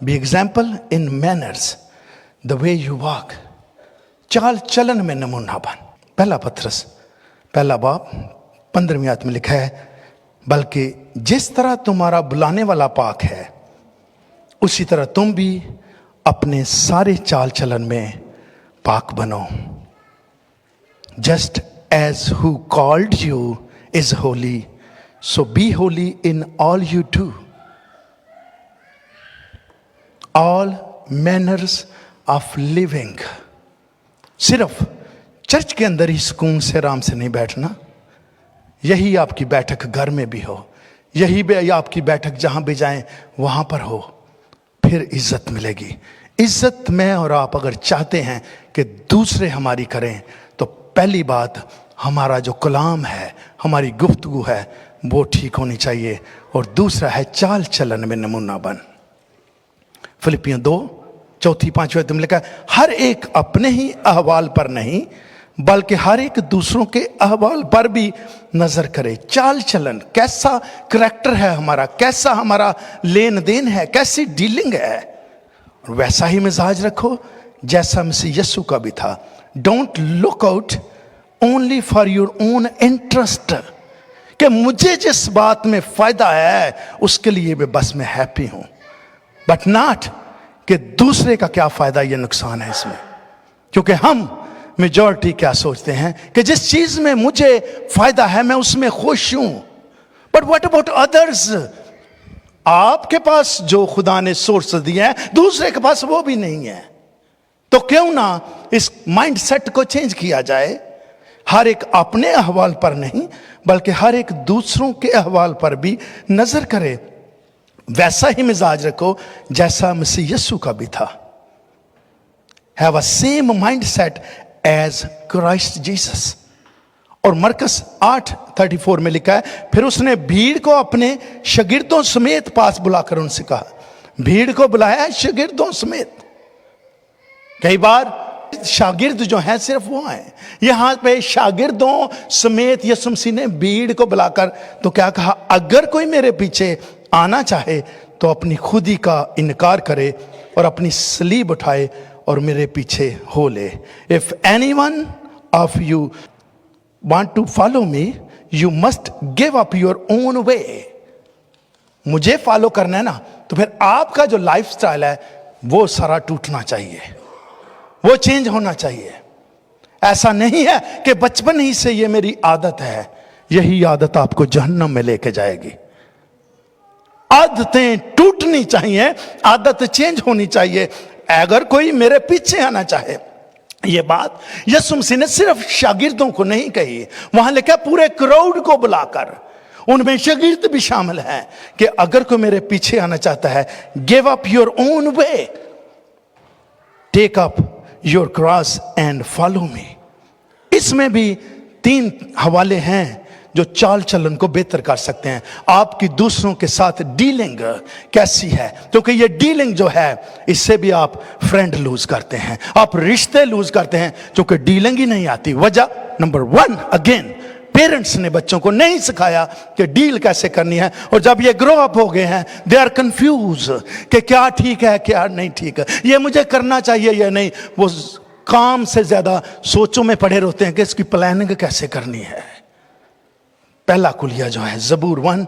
Be example in manners, the way you walk. चाल चलन में नमूना बन। पहला पत्रस पहला बाब 15वीं आयत में लिखा है, बल्कि जिस तरह तुम्हारा बुलाने वाला पाक है उसी तरह तुम भी अपने सारे चाल चलन में पाक बनो। Just as who called you is holy, so be holy in all you do. All manners of living. सिर्फ चर्च के अंदर ही सुकून से आराम से नहीं बैठना, यही आपकी बैठक घर में भी हो, यही भी आपकी बैठक जहां भी जाएं वहां पर हो, फिर इज्जत मिलेगी। इज्जत मैं और आप अगर चाहते हैं कि दूसरे हमारी करें, तो पहली बात हमारा जो कलाम है, हमारी गुफ्तगू है, वो ठीक होनी चाहिए। और दूसरा है चाल चलन में नमूना बन। फिलिपियों 2:4-5 में लिखा है, हर एक अपने ही अहवाल पर नहीं बल्कि हर एक दूसरों के अहवाल पर भी नजर करे। चाल चलन, कैसा करैक्टर है हमारा, कैसा हमारा लेन देन है, कैसी डीलिंग है, और वैसा ही मिजाज रखो जैसा मसीह यीशु का भी था। Don't look out only for your own interest, कि मुझे जिस बात में फायदा है उसके लिए मैं बस मैं हैप्पी हूं, बट नॉट कि दूसरे का क्या फायदा या नुकसान है इसमें। क्योंकि हम मेजॉरिटी क्या सोचते हैं कि जिस चीज में मुझे फायदा है मैं उसमें खुश हूं, बट व्हाट अबाउट अदर्स। आपके पास जो खुदा ने सोर्स दिया है दूसरे के पास वो भी नहीं है, तो क्यों ना इस माइंड सेट को चेंज किया जाए। हर एक अपने अहवाल पर नहीं बल्कि हर एक दूसरों के अहवाल पर भी नजर करे, वैसा ही मिजाज रखो जैसा मसीह यीशु का भी था। Have a same mind set as Christ Jesus. और मरकस 8:34 में लिखा है, फिर उसने भीड़ को अपने शागिर्दों समेत पास बुलाकर उनसे कहा। भीड़ को बुलाया है शागिर्दों समेत। कई बार शागिर्द जो हैं सिर्फ वो हैं, यहां पे शागिर्दों समेत यीशु मसीह ने भीड़ को बुलाकर तो क्या कहा, अगर कोई मेरे पीछे आना चाहे तो अपनी खुदी का इनकार करे और अपनी सलीब उठाए और मेरे पीछे हो ले। If anyone of you want to follow me you must give up your own way. मुझे फॉलो करना है ना, तो फिर आपका जो लाइफस्टाइल है वो सारा टूटना चाहिए, वो चेंज होना चाहिए। ऐसा नहीं है कि बचपन ही से ये मेरी आदत है, यही आदत आपको जहन्नम में लेके जाएगी। आदतें टूटनी चाहिए, आदत चेंज होनी चाहिए। अगर कोई मेरे पीछे आना चाहे, ये बात यीशु मसीह ने सिर्फ शागिर्दों को नहीं कही, वहां लिखा पूरे क्राउड को बुलाकर, उनमें शागिर्द भी शामिल हैं, कि अगर कोई मेरे पीछे आना चाहता है, give up your own way, take up your cross and follow me. इसमें भी 3 हवाले हैं जो चाल चलन को बेहतर कर सकते हैं। आपकी दूसरों के साथ डीलिंग कैसी है, क्योंकि ये डीलिंग जो है इससे भी आप फ्रेंड लूज करते हैं, आप रिश्ते लूज करते हैं, क्योंकि डीलिंग ही नहीं आती। वजह नंबर 1, अगेन पेरेंट्स ने बच्चों को नहीं सिखाया कि डील कैसे करनी है, और जब ये ग्रो अप हो गए हैं दे आर कंफ्यूज कि क्या ठीक है क्या नहीं ठीक है, ये मुझे करना चाहिए या नहीं। वो काम से ज्यादा सोचों में पड़े रहते हैं कि इसकी प्लानिंग कैसे करनी है। पहला कुलिया जो है ज़बूर 1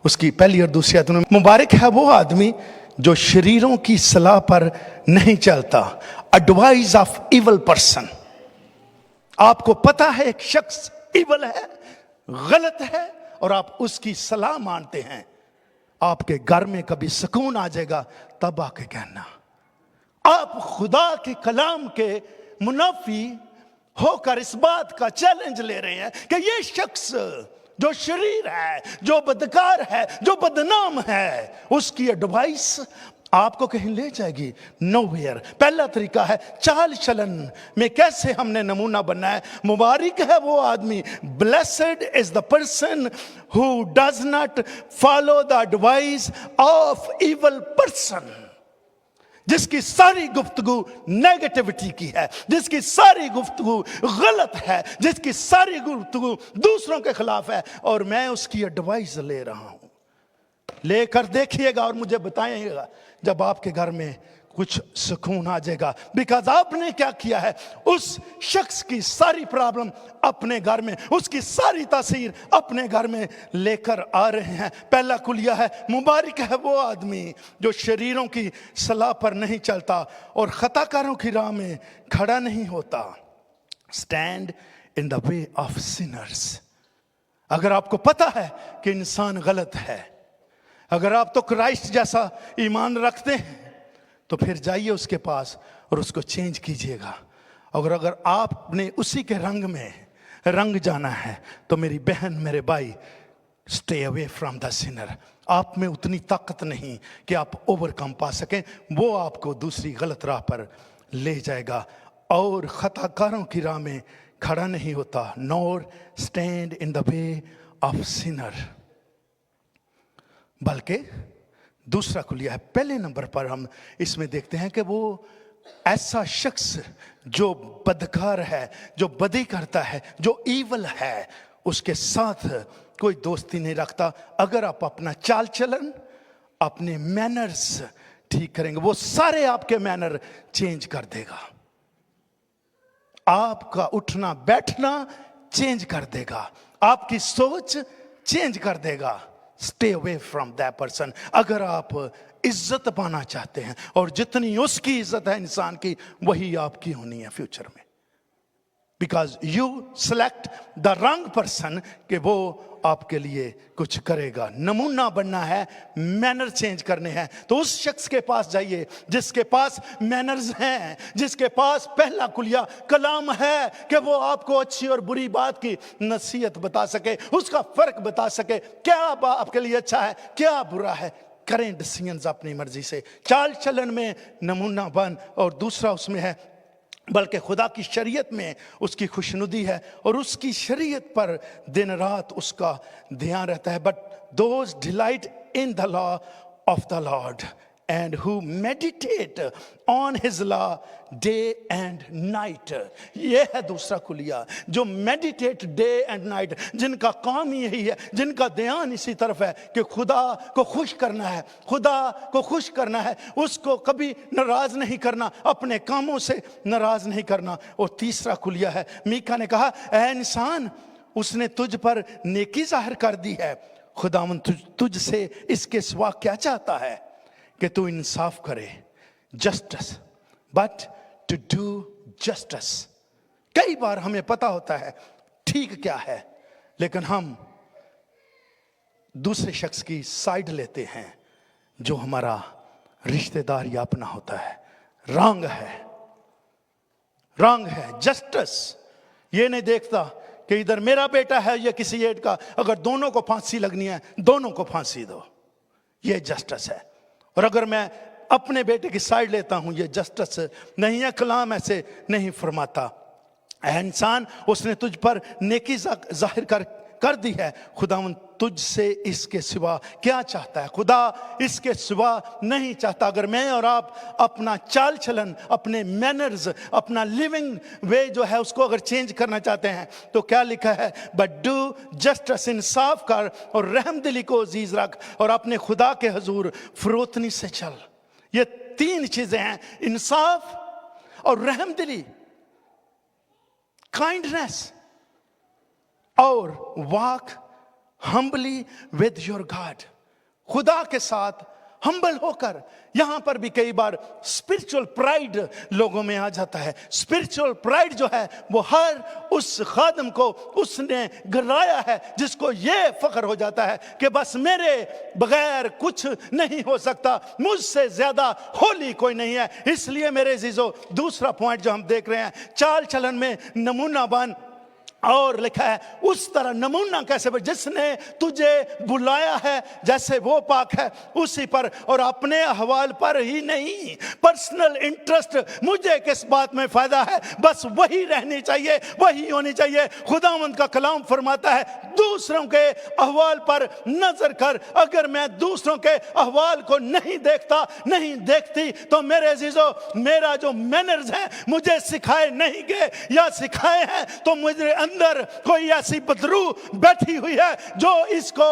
उसकी पहली और दूसरी आयत में, मुबारक है वो आदमी जो शरीरों की सलाह पर नहीं चलता, एडवाइस ऑफ इवल पर्सन। आपको पता है एक शख्स इवल है, गलत है, और आप उसकी सलाह मानते हैं, आपके घर में कभी सुकून आ जाएगा तब आके कहना। आप खुदा के कलाम के मुनाफी होकर इस बात का चैलेंज ले रहे हैं कि ये शख्स जो शरीर है, जो बदकार है, जो बदनाम है, उसकी एडवाइस आपको कहीं ले जाएगी नोवेयर। पहला तरीका है चाल चलन में कैसे हमने नमूना बनना है। मुबारक है वो आदमी, blessed is the person who does not follow the advice of evil person, जिसकी सारी गुफ्तगू नेगेटिविटी की है, जिसकी सारी गुफ्तगू गलत है, जिसकी सारी गुफ्तगू दूसरों के खिलाफ है, और मैं उसकी एडवाइस ले रहा हूं। लेकर देखिएगा और मुझे बताइएगा जब आपके घर में कुछ सुकून आ जाएगा। बिकॉज आपने क्या किया है, उस शख्स की सारी प्रॉब्लम अपने घर में, उसकी सारी तासीर अपने घर में लेकर आ रहे हैं। पहला कुलिया है, मुबारक है वो आदमी जो शरीरों की सलाह पर नहीं चलता और खताकारों की राह में खड़ा नहीं होता। Stand in the way of Sinners. अगर आपको पता है कि इंसान गलत है, अगर आप तो क्राइस्ट जैसा ईमान रखते हैं, तो फिर जाइए उसके पास और उसको चेंज कीजिएगा। और अगर आपने उसी के रंग में रंग जाना है, तो मेरी बहन, मेरे भाई, stay away from the Sinner. आप में उतनी ताकत नहीं कि आप ओवरकम पा सकें, वो आपको दूसरी गलत राह पर ले जाएगा और खताकारों की राह में खड़ा नहीं होता। Nor stand in the way of Sinner. बल्कि दूसरा खुलिया है, पहले नंबर पर हम इसमें देखते हैं कि वो ऐसा शख्स जो बदकार है, जो बदी करता है, जो ईवल है, उसके साथ कोई दोस्ती नहीं रखता। अगर आप अपना चाल चलन, अपने मैनर्स ठीक करेंगे, वो सारे आपके मैनर चेंज कर देगा। आपका उठना बैठना चेंज कर देगा, आपकी सोच चेंज कर देगा। Stay away from that person. अगर आप इज्जत पाना चाहते हैं, और जितनी उसकी इज्जत है इंसान की, वही आपकी होनी है फ्यूचर में। Because you select the wrong person कि वो आपके लिए कुछ करेगा। नमूना बनना है, मैनर चेंज करने हैं, तो उस शख्स के पास जाइए जिसके पास मैनर्स हैं, जिसके पास पहला कुलिया कलाम है कि वो आपको अच्छी और बुरी बात की नसीहत बता सके, उसका फर्क बता सके, क्या आपके लिए अच्छा है, क्या बुरा है। करें डिसीजंस अपनी मर्जी से, चाल चलन में नमूना बन। और दूसरा उसमें है, बल्कि खुदा की शरीयत में उसकी खुशनुदी है और उसकी शरीयत पर दिन रात उसका ध्यान रहता है। But those delight in the law of the Lord and who meditate on his law day and night. ये है दूसरा कुलिया, जो मेडिटेट डे एंड नाइट, जिनका काम यही है, जिनका ध्यान इसी तरफ है कि खुदा को खुश करना है, खुदा को खुश करना है, उसको कभी नाराज नहीं करना, अपने कामों से नाराज नहीं करना। और तीसरा कुलिया है, मीका ने कहा, ऐ इंसान, उसने तुझ पर नेकी जाहिर कर दी है, खुदावन तुझसे इसके सिवा क्या चाहता है कि तू इंसाफ करे, justice, but to do justice. कई बार हमें पता होता है ठीक क्या है, लेकिन हम दूसरे शख्स की साइड लेते हैं जो हमारा रिश्तेदार या अपना होता है। रॉन्ग है, रॉन्ग है। जस्टिस ये नहीं देखता कि इधर मेरा बेटा है या किसी एड का, अगर दोनों को फांसी लगनी है, दोनों को फांसी दो, ये जस्टिस है। और अगर मैं अपने बेटे की साइड लेता हूं, ये जस्टिस नहीं है। कलाम ऐसे नहीं फरमाता। ऐ इंसान, उसने तुझ पर नेकी जाहिर कर दी है, खुदावन तुझसे इसके सिवा क्या चाहता है। खुदा इसके सिवा नहीं चाहता। अगर मैं और आप अपना चाल चलन, अपने मैनर्स, अपना लिविंग वे जो है उसको अगर चेंज करना चाहते हैं, तो क्या लिखा है, बट डू जस्टिस, इंसाफ कर और रहमदिली को अजीज रख और अपने खुदा के हजूर फरोतनी से चल। ये तीन चीजें हैं, इंसाफ और रहमदिली, काइंडनेस, और walk humbly with your God, खुदा के साथ हम्बल होकर। यहां पर भी कई बार स्पिरिचुअल प्राइड लोगों में आ जाता है। स्पिरिचुअल प्राइड जो है वो हर उस खादम को उसने गिराया है जिसको ये फख्र हो जाता है कि बस मेरे बगैर कुछ नहीं हो सकता, मुझसे ज्यादा होली कोई नहीं है। इसलिए मेरे अजीजों, दूसरा पॉइंट जो हम देख रहे हैं, चाल चलन में नमूना बन। और लिखा है, उस तरह नमूना कैसे, जिसने तुझे बुलाया है, जैसे वो पाक है उसी पर और अपने अहवाल पर ही नहीं। पर्सनल इंटरेस्ट, मुझे किस बात में फायदा है, बस वही रहनी चाहिए, वही होनी चाहिए। खुदावंद का कलाम फरमाता है, दूसरों के अहवाल पर नजर कर। अगर मैं दूसरों के अहवाल को नहीं देखता, नहीं देखती, तो मेरे अजीजों, मेरा जो मैनर्स है मुझे सिखाए नहीं गए या सिखाए हैं, तो मुझे अंदर कोई ऐसी बदरू बैठी हुई है जो इसको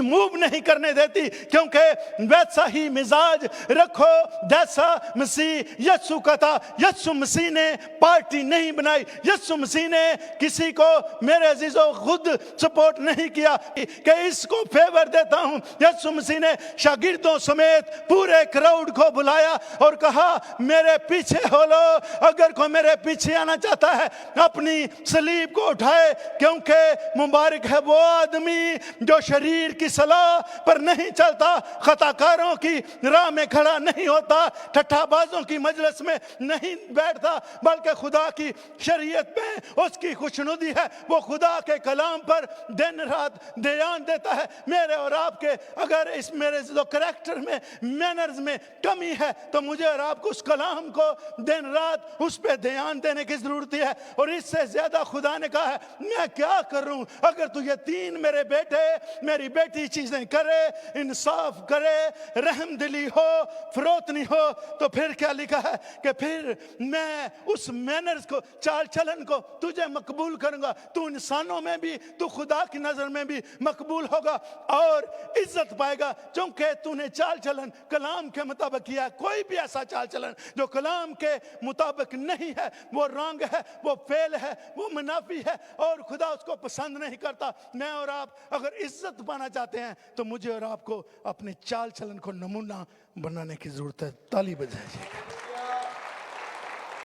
मूव नहीं करने देती, क्योंकि वैसा ही मिजाज रखो जैसा मसीह यीशु का था। यीशु मसीह ने पार्टी नहीं बनाई, यीशु मसीह ने किसी को मेरे अजीजों खुद सपोर्ट नहीं किया कि इसको फेवर देता हूं। यीशु मसीह ने शागिर्दों समेत पूरे क्राउड को बुलाया और कहा मेरे पीछे हो लो। अगर कोई मेरे पीछे आना चाहता है अपनी सलीब को उठाए, क्योंकि मुबारक है वो आदमी जो शरीर की सलाह पर नहीं चलता, खताकारों की राह में खड़ा नहीं होता, ठट्ठाबाजों की मजलिस में नहीं बैठता, बल्कि खुदा की शरीयत में उसकी खुशनुदी है। वो खुदा के कलाम पर दिन रात ध्यान देता है। मेरे और आपके अगर इस मेरे जो करैक्टर में, मैनर्स में कमी है, तो मुझे और आपको उस कलाम को दिन रात उस पर ध्यान देने की जरूरत है। और इससे ज्यादा खुदा ने कहा है मैं क्या करूं अगर तू ये तीन मेरे बेटे मेरी बेटी चीजें करे, इंसाफ करे, रहम दिली हो, फरोतनी हो, तो फिर क्या लिखा है कि फिर मैं उस मैनर्स को, चाल चलन को तुझे मकबूल करूंगा। तू इंसानों में भी, तू खुदा की नजर में भी मकबूल होगा और इज्जत पाएगा, क्योंकि तूने चाल चलन कलाम के मुताबिक किया है। कोई भी ऐसा चाल चलन जो कलाम के मुताबिक नहीं है वो रॉन्ग है, वो फेल है, वो मुनाफी है और खुदा उसको पसंद नहीं करता। मैं और आप अगर इज्जत पाना चाहते हैं तो मुझे और आपको अपने चाल चलन को नमूना बनाने की जरूरत है। ताली बजाइए।